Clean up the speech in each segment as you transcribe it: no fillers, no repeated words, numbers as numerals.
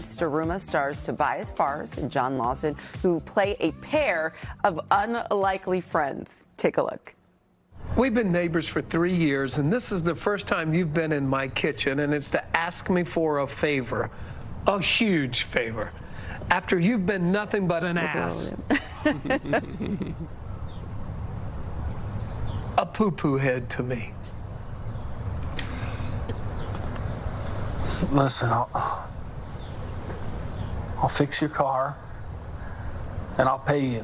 Slamdance Daruma stars Tobias, Forrest, and John Lawson, who play a pair of unlikely friends. Take a look. We've been neighbors for 3 years, and this is the first time you've been in my kitchen, and it's to ask me for a favor, a huge favor, after you've been nothing but an ass. A poo-poo head to me. Listen, I'll fix your car, and I'll pay you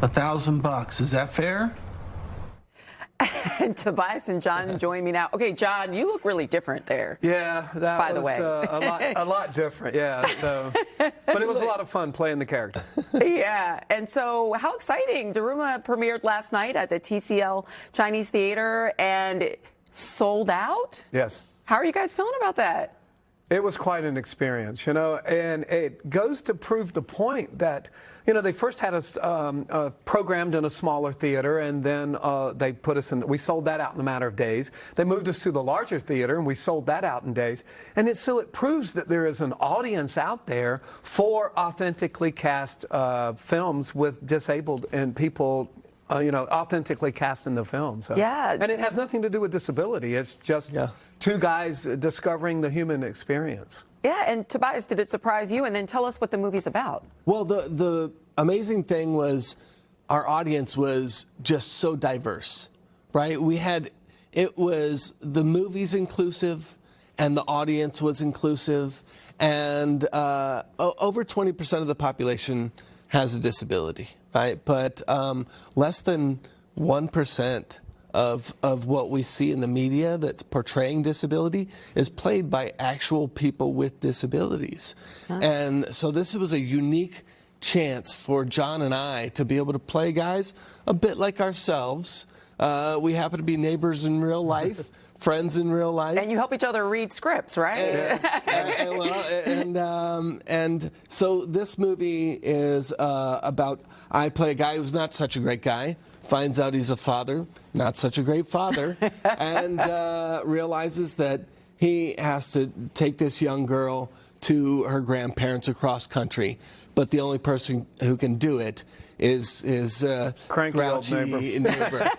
$1,000. Is that fair? And Tobias and John join me now. Okay, John, you look really different there. Yeah, that by was the way. a lot different. Yeah, so, but it was a lot of fun playing the character. Yeah, and so how exciting! Daruma premiered last night at the TCL Chinese Theater and it sold out. Yes. How are you guys feeling about that? It was quite an experience, you know, and it goes to prove the point that, you know, they first had us programmed in a smaller theater, and then they put us in, we sold that out in a matter of days. They moved us to the larger theater, and we sold that out in days. And so it proves that there is an audience out there for authentically cast films with disabled and people, you know, authentically cast in the film. So. Yeah. And it has nothing to do with disability. It's just two guys discovering the human experience. Yeah, and Tobias, did it surprise you? And then tell us what the movie's about. Well, the amazing thing was our audience was just so diverse, right? It was the movie's inclusive and the audience was inclusive, and over 20% of the population has a disability, right? But less than 1% of what we see in the media that's portraying disability is played by actual people with disabilities. And so this was a unique chance for John and I to be able to play guys a bit like ourselves. We happen to be neighbors in real life, friends in real life. And you help each other read scripts, right? And so this movie is about, I play a guy who's not such a great guy, finds out he's a father, not such a great father, and realizes that he has to take this young girl to her grandparents across country, but the only person who can do it is cranky grouchy old neighbor,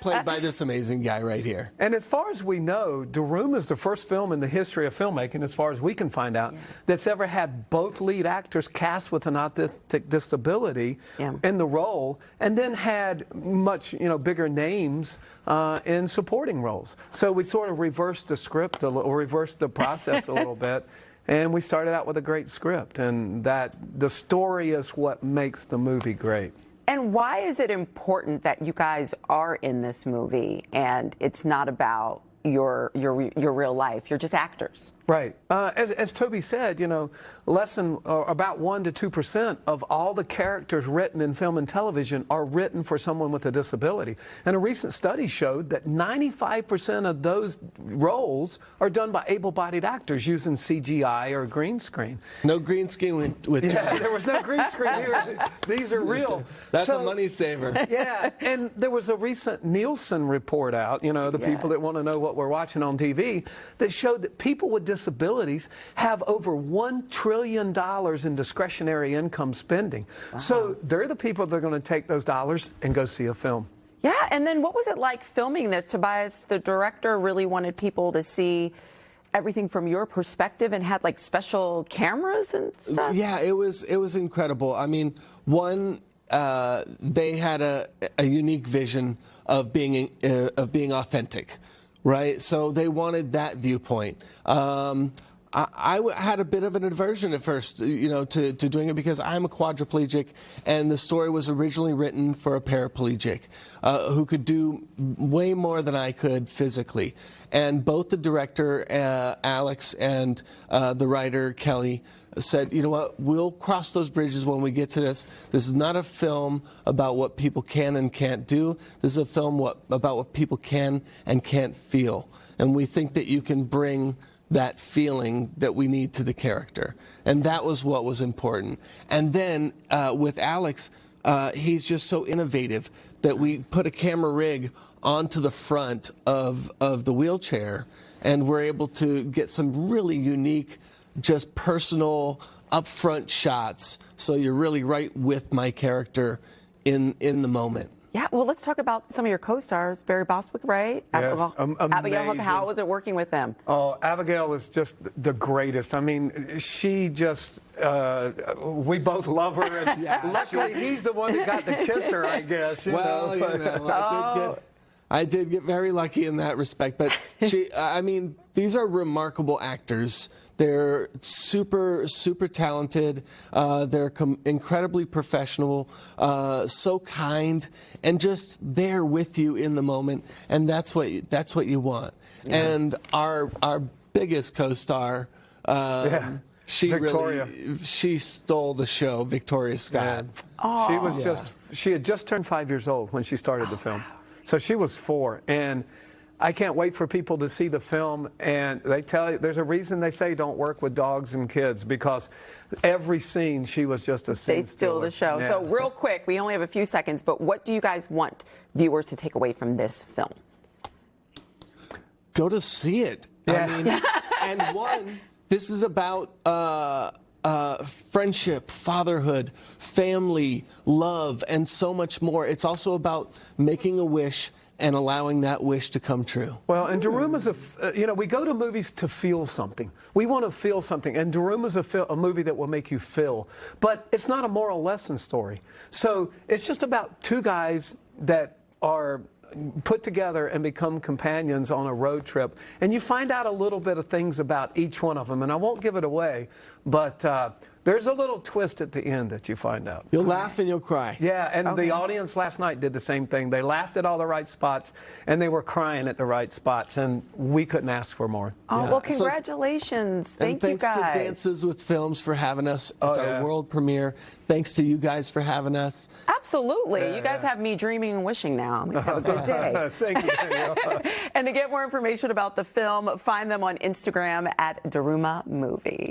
played by this amazing guy right here. And as far as we know, Daruma is the first film in the history of filmmaking, as far as we can find out, that's ever had both lead actors cast with an autistic disability in the role, and then had much, you know, bigger names in supporting roles. So we sort of reversed the script, or reversed the process a little bit. And we started out with a great script, and that the story is what makes the movie great. And why is it important that you guys are in this movie and it's not about your real life? You're just actors. Right. As Toby said, you know, less than about 1% to 2% of all the characters written in film and television are written for someone with a disability. And a recent study showed that 95% of those roles are done by able-bodied actors using CGI or green screen. No green screen with there was no green screen here. These are real. That's a money saver. Yeah, and there was a recent Nielsen report out, you know, the people that want to know what we're watching on TV, that showed that people with disabilities have over $1 trillion in discretionary income spending. So they're the people that are going to take those dollars and go see a film. Yeah, and then what was it like filming this? Tobias, the director, really wanted people to see everything from your perspective and had like special cameras and stuff? Yeah, it was incredible. I mean, one, they had a unique vision of being authentic. Right, so they wanted that viewpoint. I had a bit of an aversion at first, you know, to doing it because I'm a quadriplegic, and the story was originally written for a paraplegic who could do way more than I could physically. And both the director, Alex, and the writer, Kelly, said, you know what, we'll cross those bridges when we get to this. This is not a film about what people can and can't do. This is a film about what people can and can't feel. And we think that you can bring that feeling that we need to the character. And that was what was important. And then with Alex, he's just so innovative that we put a camera rig onto the front of the wheelchair, and we're able to get some really unique just personal, upfront shots. So you're really right with my character in the moment. Yeah, well, let's talk about some of your co-stars. Barry Bostwick, right? Yes, Abigail, amazing. how was it working with them? Oh, Abigail is just the greatest. I mean, she just, we both love her. And luckily, he's the one that got to kiss her, I guess. Well, you know, I did get very lucky in that respect. But I mean, these are remarkable actors. They're super, super talented. They're incredibly professional, so kind, and just there with you in the moment. And that's what you want. Yeah. And our biggest co-star, Victoria. She stole the show, Victoria Scott. Yeah. She had just turned 5 years old when she started the film. So she was 4, and I can't wait for people to see the film, and they tell you there's a reason they say don't work with dogs and kids, because every scene she was just a scene They steal the show. Yeah. So real quick, we only have a few seconds, but what do you guys want viewers to take away from this film? Go to see it. Yeah. I mean, this is about friendship, fatherhood, family, love, and so much more. It's also about making a wish and allowing that wish to come true. Well, and Daruma's we go to movies to feel something. We want to feel something, and Daruma's a movie that will make you feel. But it's not a moral lesson story. So it's just about two guys that are put together and become companions on a road trip, and you find out a little bit of things about each one of them, and I won't give it away, but there's a little twist at the end that you find out. You'll laugh and you'll cry. Yeah, and the audience last night did the same thing. They laughed at all the right spots, and they were crying at the right spots, and we couldn't ask for more. Oh, well, congratulations. Thank you, guys. Thanks to Dances with Films for having us. It's our world premiere. Thanks to you guys for having us. Absolutely. You guys have me dreaming and wishing now. Have a good day. Thank you, Danielle. And to get more information about the film, find them on Instagram at Daruma Movie.